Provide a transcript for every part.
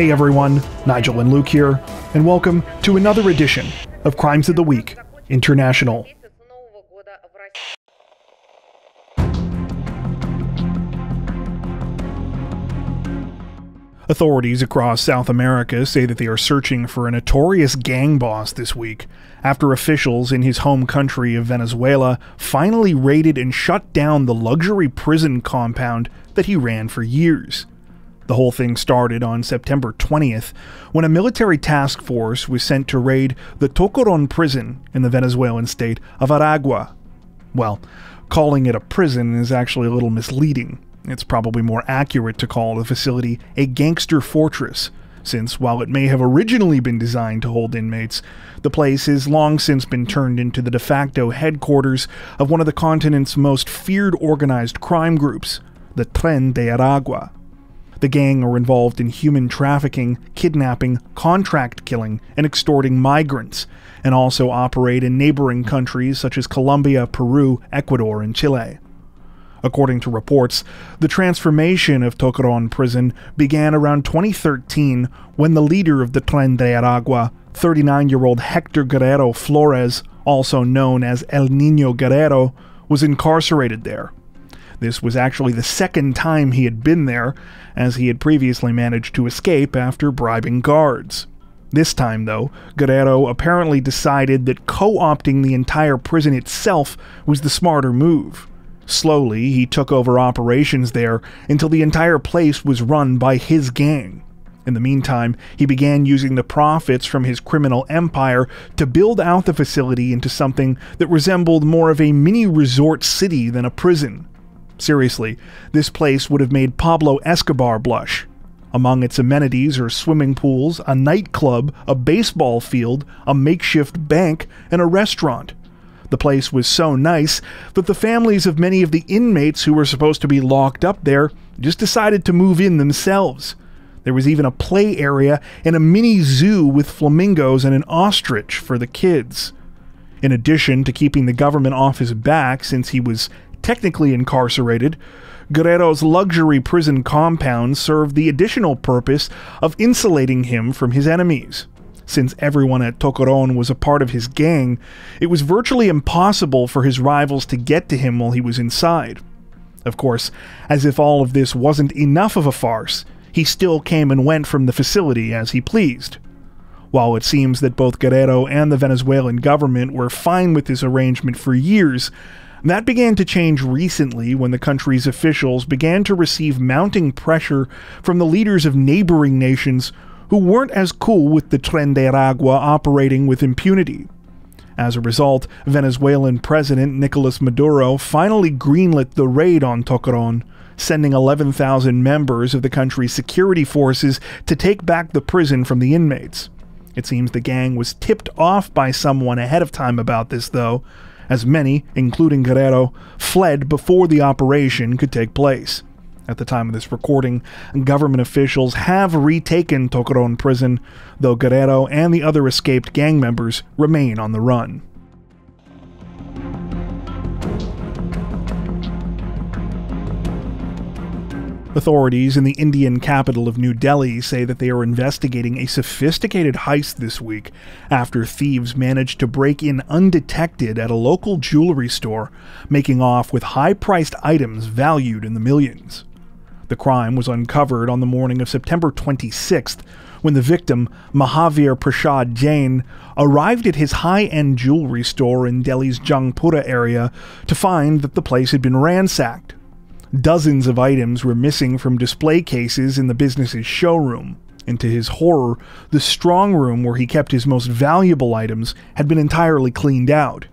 Hey everyone, Nigel and Luke here, and welcome to another edition of Crimes of the Week International. Authorities across South America say that they are searching for a notorious gang boss this week, after officials in his home country of Venezuela finally raided and shut down the luxury prison compound that he ran for years. The whole thing started on September 20th, when a military task force was sent to raid the Tocoron prison in the Venezuelan state of Aragua. Well, calling it a prison is actually a little misleading. It's probably more accurate to call the facility a gangster fortress, since while it may have originally been designed to hold inmates, the place has long since been turned into the de facto headquarters of one of the continent's most feared organized crime groups, the Tren de Aragua. The gang are involved in human trafficking, kidnapping, contract killing, and extorting migrants, and also operate in neighboring countries such as Colombia, Peru, Ecuador, and Chile. According to reports, the transformation of Tocoron prison began around 2013 when the leader of the Tren de Aragua, 39-year-old Hector Guerrero Flores, also known as El Niño Guerrero, was incarcerated there. This was actually the second time he had been there, as he had previously managed to escape after bribing guards. This time, though, Guerrero apparently decided that co-opting the entire prison itself was the smarter move. Slowly, he took over operations there until the entire place was run by his gang. In the meantime, he began using the profits from his criminal empire to build out the facility into something that resembled more of a mini resort city than a prison. Seriously, this place would have made Pablo Escobar blush. Among its amenities are swimming pools, a nightclub, a baseball field, a makeshift bank, and a restaurant. The place was so nice that the families of many of the inmates who were supposed to be locked up there just decided to move in themselves. There was even a play area and a mini zoo with flamingos and an ostrich for the kids. In addition to keeping the government off his back since he was technically incarcerated, Guerrero's luxury prison compound served the additional purpose of insulating him from his enemies. Since everyone at Tocoron was a part of his gang, it was virtually impossible for his rivals to get to him while he was inside. Of course, as if all of this wasn't enough of a farce, he still came and went from the facility as he pleased. While it seems that both Guerrero and the Venezuelan government were fine with this arrangement for years, that began to change recently when the country's officials began to receive mounting pressure from the leaders of neighboring nations who weren't as cool with the Tren de Aragua operating with impunity. As a result, Venezuelan President Nicolas Maduro finally greenlit the raid on Tocoron, sending 11,000 members of the country's security forces to take back the prison from the inmates. It seems the gang was tipped off by someone ahead of time about this, though, as many, including Guerrero, fled before the operation could take place. At the time of this recording, government officials have retaken Tocoron prison, though Guerrero and the other escaped gang members remain on the run. Authorities in the Indian capital of New Delhi say that they are investigating a sophisticated heist this week after thieves managed to break in undetected at a local jewelry store, making off with high-priced items valued in the millions. The crime was uncovered on the morning of September 26th, when the victim, Mahavir Prasad Jain, arrived at his high-end jewelry store in Delhi's Jangpura area to find that the place had been ransacked. Dozens of items were missing from display cases in the business's showroom, and to his horror, the strong room where he kept his most valuable items had been entirely cleaned out.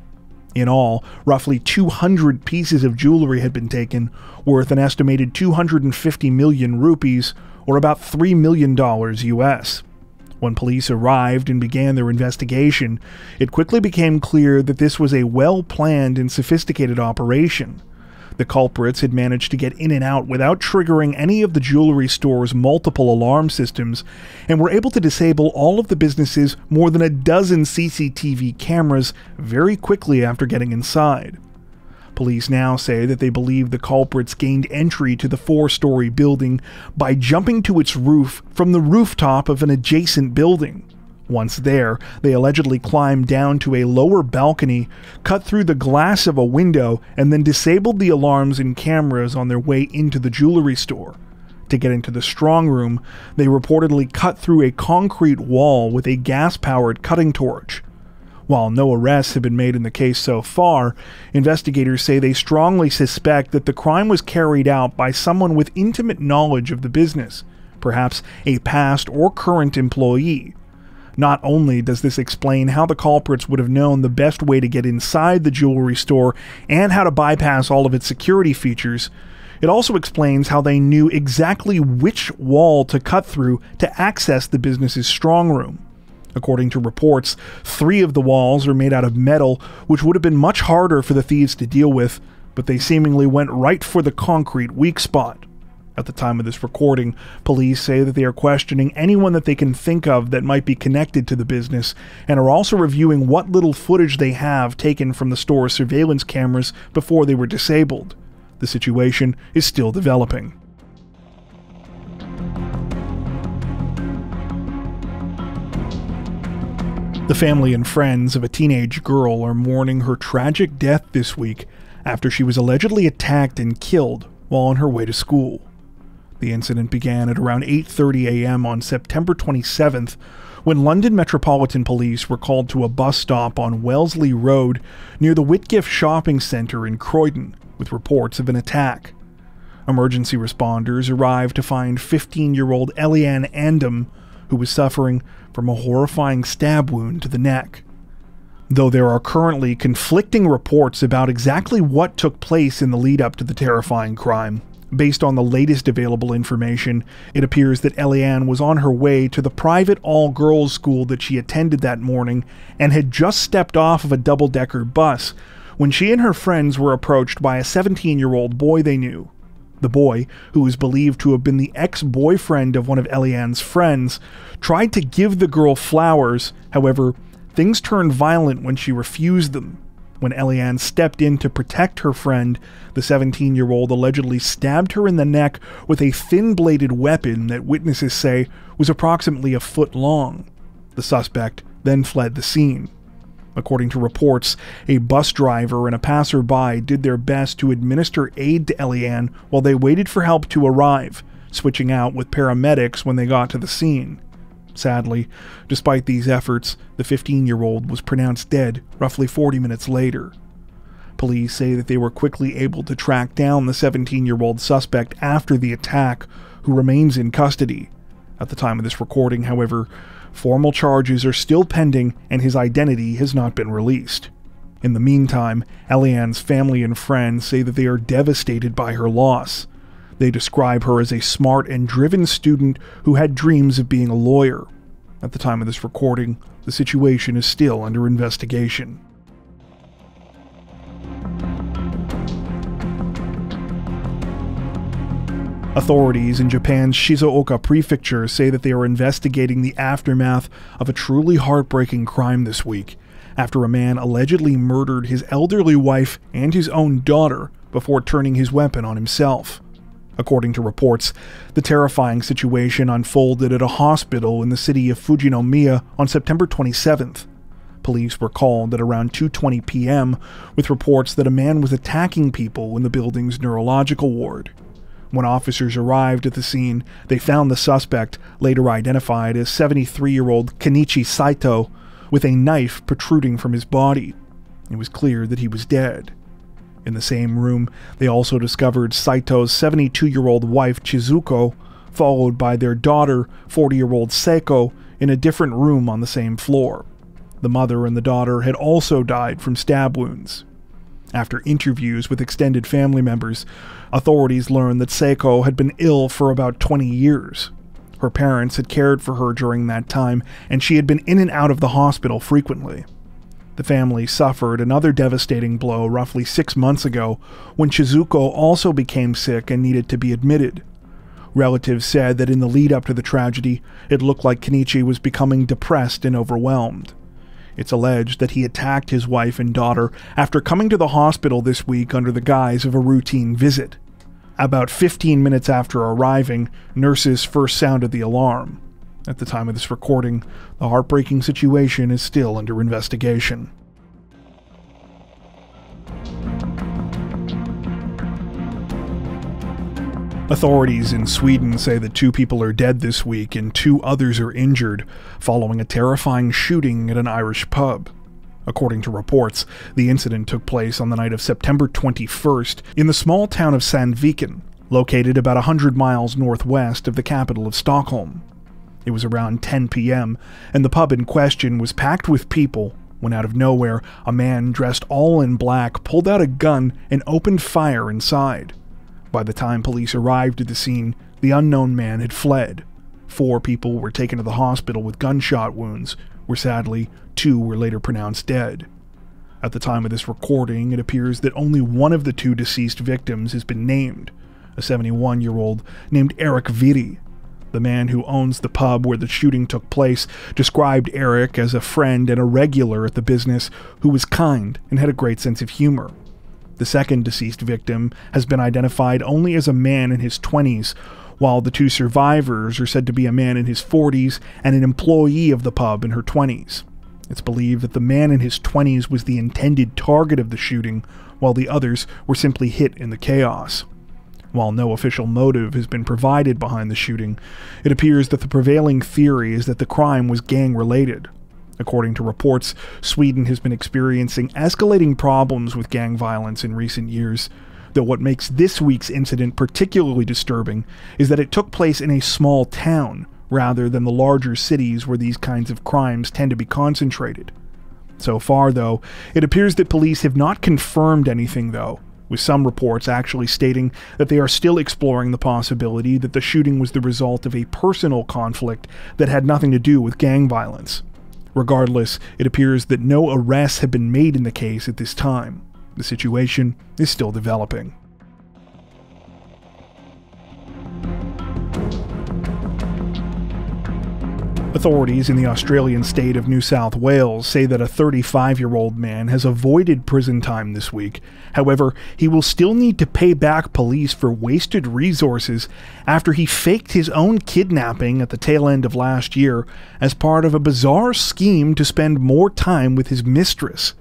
In all, roughly 200 pieces of jewelry had been taken, worth an estimated 250 million rupees, or about $3 million US. When police arrived and began their investigation, it quickly became clear that this was a well-planned and sophisticated operation. The culprits had managed to get in and out without triggering any of the jewelry store's multiple alarm systems, and were able to disable all of the business's more than a dozen CCTV cameras very quickly after getting inside. Police now say that they believe the culprits gained entry to the 4-story building by jumping to its roof from the rooftop of an adjacent building. Once there, they allegedly climbed down to a lower balcony, cut through the glass of a window, and then disabled the alarms and cameras on their way into the jewelry store. To get into the strong room, they reportedly cut through a concrete wall with a gas-powered cutting torch. While no arrests have been made in the case so far, investigators say they strongly suspect that the crime was carried out by someone with intimate knowledge of the business, perhaps a past or current employee. Not only does this explain how the culprits would have known the best way to get inside the jewelry store and how to bypass all of its security features, it also explains how they knew exactly which wall to cut through to access the business's strong room. According to reports, 3 of the walls are made out of metal, which would have been much harder for the thieves to deal with, but they seemingly went right for the concrete weak spot. At the time of this recording, police say that they are questioning anyone that they can think of that might be connected to the business, and are also reviewing what little footage they have taken from the store's surveillance cameras before they were disabled. The situation is still developing. The family and friends of a teenage girl are mourning her tragic death this week after she was allegedly attacked and killed while on her way to school. The incident began at around 8:30 a.m. on September 27th, when London Metropolitan Police were called to a bus stop on Wellesley Road near the Whitgift Shopping Centre in Croydon, with reports of an attack. Emergency responders arrived to find 15-year-old Eliane Andam, who was suffering from a horrifying stab wound to the neck. Though there are currently conflicting reports about exactly what took place in the lead-up to the terrifying crime, based on the latest available information, it appears that Eliane was on her way to the private all-girls school that she attended that morning and had just stepped off of a double-decker bus when she and her friends were approached by a 17-year-old boy they knew. The boy, who is believed to have been the ex-boyfriend of one of Eliane's friends, tried to give the girl flowers. However, things turned violent when she refused them. When Eliane stepped in to protect her friend, the 17-year-old allegedly stabbed her in the neck with a thin-bladed weapon that witnesses say was approximately a foot long. The suspect then fled the scene. According to reports, a bus driver and a passerby did their best to administer aid to Eliane while they waited for help to arrive, switching out with paramedics when they got to the scene. Sadly, despite these efforts, the 15-year-old was pronounced dead roughly 40 minutes later. Police say that they were quickly able to track down the 17-year-old suspect after the attack, who remains in custody. At the time of this recording, however, formal charges are still pending and his identity has not been released. In the meantime, Eliane's family and friends say that they are devastated by her loss. They describe her as a smart and driven student who had dreams of being a lawyer. At the time of this recording, the situation is still under investigation. Authorities in Japan's Shizuoka Prefecture say that they are investigating the aftermath of a truly heartbreaking crime this week, after a man allegedly murdered his elderly wife and his own daughter before turning his weapon on himself. According to reports, the terrifying situation unfolded at a hospital in the city of Fujinomiya on September 27th. Police were called at around 2:20 p.m. with reports that a man was attacking people in the building's neurological ward. When officers arrived at the scene, they found the suspect, later identified as 73-year-old Kenichi Saito, with a knife protruding from his body. It was clear that he was dead. In the same room, they also discovered Saito's 72-year-old wife Chizuko, followed by their daughter, 40-year-old Seiko, in a different room on the same floor. The mother and the daughter had also died from stab wounds. After interviews with extended family members, authorities learned that Seiko had been ill for about 20 years. Her parents had cared for her during that time, and she had been in and out of the hospital frequently. The family suffered another devastating blow roughly 6 months ago when Chizuko also became sick and needed to be admitted. Relatives said that in the lead-up to the tragedy, it looked like Kenichi was becoming depressed and overwhelmed. It's alleged that he attacked his wife and daughter after coming to the hospital this week under the guise of a routine visit. About 15 minutes after arriving, nurses first sounded the alarm. At the time of this recording, the heartbreaking situation is still under investigation. Authorities in Sweden say that 2 people are dead this week and 2 others are injured following a terrifying shooting at an Irish pub. According to reports, the incident took place on the night of September 21st in the small town of Sandviken, located about 100 miles northwest of the capital of Stockholm. It was around 10 p.m., and the pub in question was packed with people when out of nowhere, a man dressed all in black pulled out a gun and opened fire inside. By the time police arrived at the scene, the unknown man had fled. 4 people were taken to the hospital with gunshot wounds, where sadly, 2 were later pronounced dead. At the time of this recording, it appears that only one of the 2 deceased victims has been named, a 71-year-old named Eric Viri. The man who owns the pub where the shooting took place described Eric as a friend and a regular at the business who was kind and had a great sense of humor. The second deceased victim has been identified only as a man in his 20s, while the 2 survivors are said to be a man in his 40s and an employee of the pub in her 20s. It's believed that the man in his 20s was the intended target of the shooting, while the others were simply hit in the chaos. While no official motive has been provided behind the shooting, it appears that the prevailing theory is that the crime was gang-related. According to reports, Sweden has been experiencing escalating problems with gang violence in recent years, though what makes this week's incident particularly disturbing is that it took place in a small town, rather than the larger cities where these kinds of crimes tend to be concentrated. So far, though, it appears that police have not confirmed anything, though, with some reports actually stating that they are still exploring the possibility that the shooting was the result of a personal conflict that had nothing to do with gang violence. Regardless, it appears that no arrests have been made in the case at this time. The situation is still developing. Authorities in the Australian state of New South Wales say that a 35-year-old man has avoided prison time this week. However, he will still need to pay back police for wasted resources after he faked his own kidnapping at the tail end of last year as part of a bizarre scheme to spend more time with his mistress.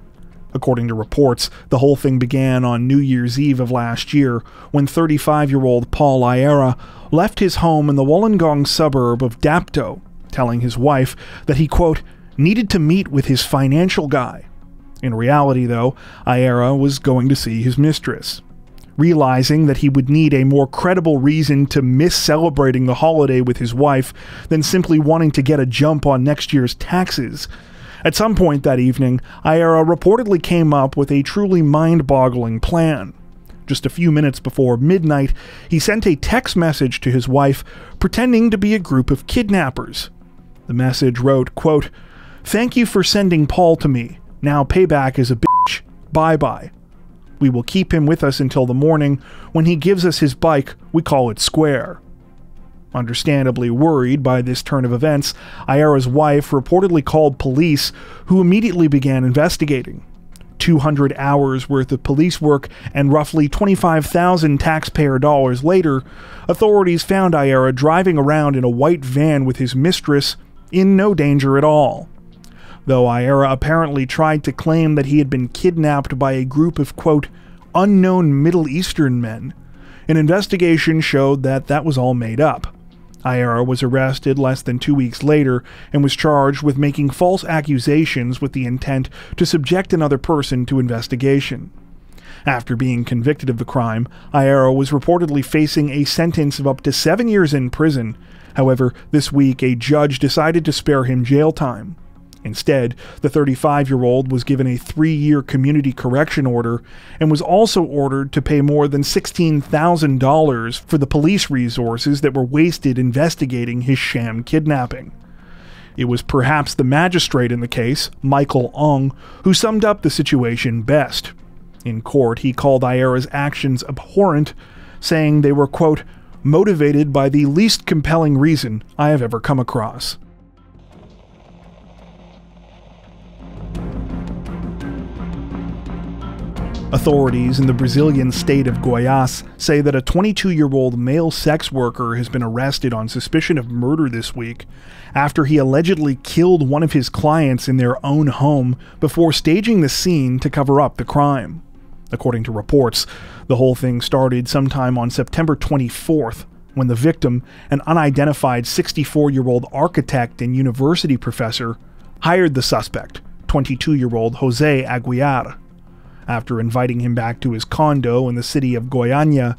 According to reports, the whole thing began on New Year's Eve of last year when 35-year-old Paul Iera left his home in the Wollongong suburb of Dapto, telling his wife that he, quote, needed to meet with his financial guy. In reality, though, Iera was going to see his mistress. Realizing that he would need a more credible reason to miss celebrating the holiday with his wife than simply wanting to get a jump on next year's taxes, at some point that evening, Iera reportedly came up with a truly mind-boggling plan. Just a few minutes before midnight, he sent a text message to his wife pretending to be a group of kidnappers. The message wrote, quote, "Thank you for sending Paul to me. Now payback is a bitch. Bye-bye. We will keep him with us until the morning. When he gives us his bike, we call it square." Understandably worried by this turn of events, Iera's wife reportedly called police, who immediately began investigating. 200 hours worth of police work and roughly 25,000 taxpayer dollars later, authorities found Iera driving around in a white van with his mistress, in no danger at all. Though Iera apparently tried to claim that he had been kidnapped by a group of, quote, unknown Middle Eastern men, an investigation showed that that was all made up. Iera was arrested less than 2 weeks later and was charged with making false accusations with the intent to subject another person to investigation. After being convicted of the crime, Iera was reportedly facing a sentence of up to 7 years in prison. However, this week a judge decided to spare him jail time. Instead, the 35-year-old was given a 3-year community correction order and was also ordered to pay more than $16,000 for the police resources that were wasted investigating his sham kidnapping. It was perhaps the magistrate in the case, Michael Ong, who summed up the situation best. In court, he called Iera's actions abhorrent, saying they were, quote, motivated by the least compelling reason I have ever come across. Authorities in the Brazilian state of Goiás say that a 22-year-old male sex worker has been arrested on suspicion of murder this week after he allegedly killed one of his clients in their own home before staging the scene to cover up the crime. According to reports, the whole thing started sometime on September 24th, when the victim, an unidentified 64-year-old architect and university professor, hired the suspect, 22-year-old Jose Aguiar. After inviting him back to his condo in the city of Goiânia,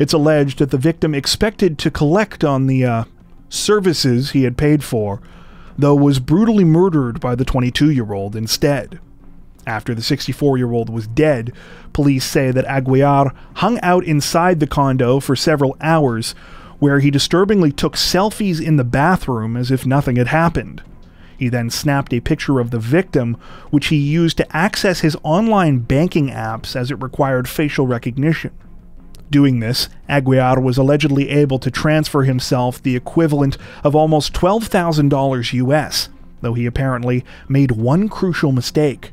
it's alleged that the victim expected to collect on the services he had paid for, though was brutally murdered by the 22-year-old instead. After the 64-year-old was dead, police say that Aguiar hung out inside the condo for several hours, where he disturbingly took selfies in the bathroom as if nothing had happened. He then snapped a picture of the victim, which he used to access his online banking apps as it required facial recognition. Doing this, Aguiar was allegedly able to transfer himself the equivalent of almost $12,000 US, though he apparently made one crucial mistake.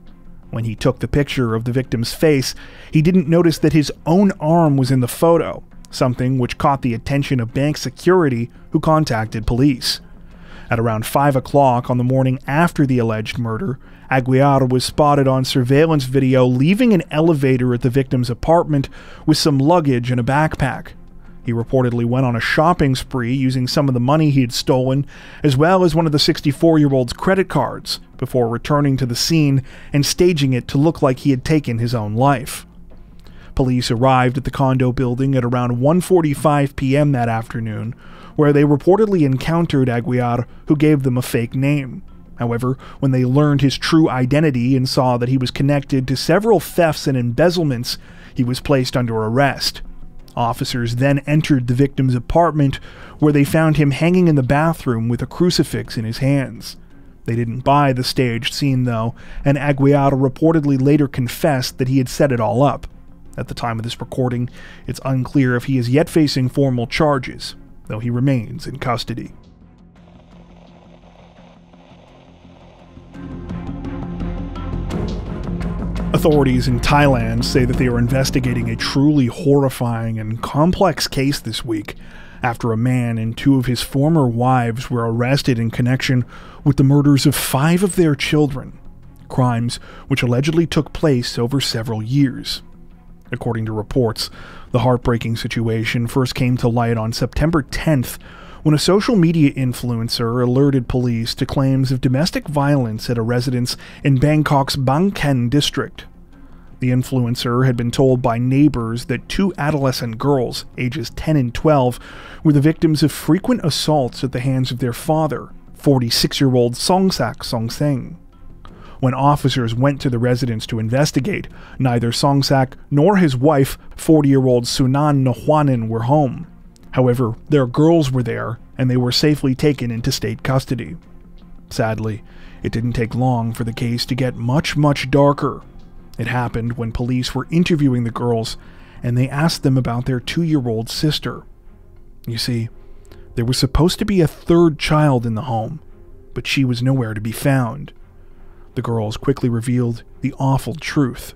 When he took the picture of the victim's face, he didn't notice that his own arm was in the photo, something which caught the attention of bank security, who contacted police. At around 5 o'clock on the morning after the alleged murder, Aguiar was spotted on surveillance video leaving an elevator at the victim's apartment with some luggage and a backpack. He reportedly went on a shopping spree using some of the money he had stolen, as well as one of the 64-year-old's credit cards, before returning to the scene and staging it to look like he had taken his own life. Police arrived at the condo building at around 1:45 p.m. that afternoon, where they reportedly encountered Aguiar, who gave them a fake name. However, when they learned his true identity and saw that he was connected to several thefts and embezzlements, he was placed under arrest. Officers then entered the victim's apartment, where they found him hanging in the bathroom with a crucifix in his hands. They didn't buy the staged scene, though, and Aguiar reportedly later confessed that he had set it all up. At the time of this recording, it's unclear if he is yet facing formal charges, though he remains in custody. Authorities in Thailand say that they are investigating a truly horrifying and complex case this week after a man and two of his former wives were arrested in connection with the murders of 5 of their children, crimes which allegedly took place over several years. According to reports, the heartbreaking situation first came to light on September 10th when a social media influencer alerted police to claims of domestic violence at a residence in Bangkok's Bang Khen district. The influencer had been told by neighbors that 2 adolescent girls, ages 10 and 12, were the victims of frequent assaults at the hands of their father, 46-year-old Songsak Songseng. When officers went to the residence to investigate, neither Songsak nor his wife, 40-year-old Sunan Nohwanin, were home. However, their girls were there, and they were safely taken into state custody. Sadly, it didn't take long for the case to get much darker. It happened when police were interviewing the girls, and they asked them about their 2-year-old sister. You see, there was supposed to be a 3rd child in the home, but she was nowhere to be found. The girls quickly revealed the awful truth.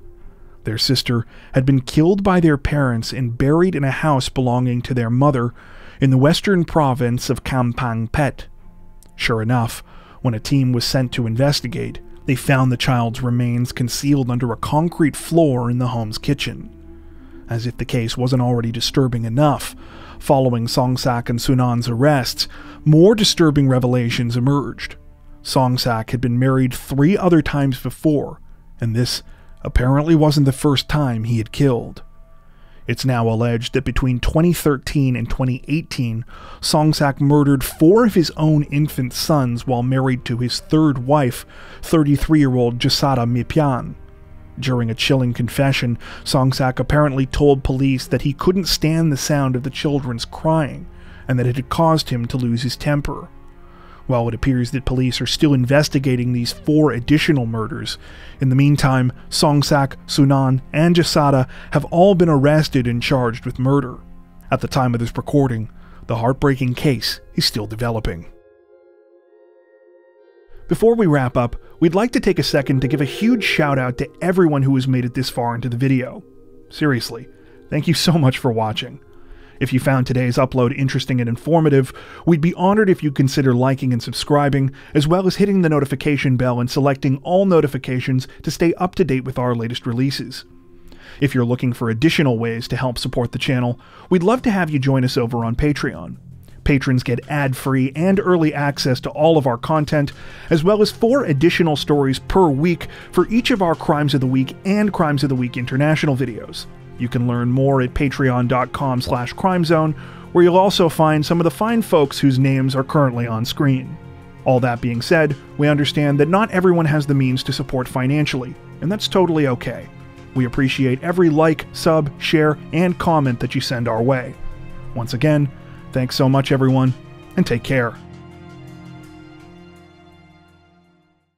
Their sister had been killed by their parents and buried in a house belonging to their mother in the western province of Kampang Phet. Sure enough, when a team was sent to investigate, they found the child's remains concealed under a concrete floor in the home's kitchen. As if the case wasn't already disturbing enough, following Songsak and Sunan's arrests, more disturbing revelations emerged. Songsak had been married 3 other times before, and this apparently wasn't the first time he had killed. It's now alleged that between 2013 and 2018, Songsak murdered 4 of his own infant sons while married to his 3rd wife, 33-year-old Jasada Mipyan. During a chilling confession, Songsak apparently told police that he couldn't stand the sound of the children's crying, and that it had caused him to lose his temper. While it appears that police are still investigating these 4 additional murders, in the meantime, Songsak, Sunan, and Jasada have all been arrested and charged with murder. At the time of this recording, the heartbreaking case is still developing. Before we wrap up, we'd like to take a second to give a huge shout out to everyone who has made it this far into the video. Seriously, thank you so much for watching. If you found today's upload interesting and informative, we'd be honored if you'd consider liking and subscribing, as well as hitting the notification bell and selecting all notifications to stay up to date with our latest releases. If you're looking for additional ways to help support the channel, we'd love to have you join us over on Patreon. Patrons get ad-free and early access to all of our content, as well as 4 additional stories per week for each of our Crimes of the Week and Crimes of the Week International videos. You can learn more at patreon.com/crimezone, where you'll also find some of the fine folks whose names are currently on screen. All that being said, we understand that not everyone has the means to support financially, and that's totally okay. We appreciate every like, sub, share, and comment that you send our way. Once again, thanks so much everyone, and take care.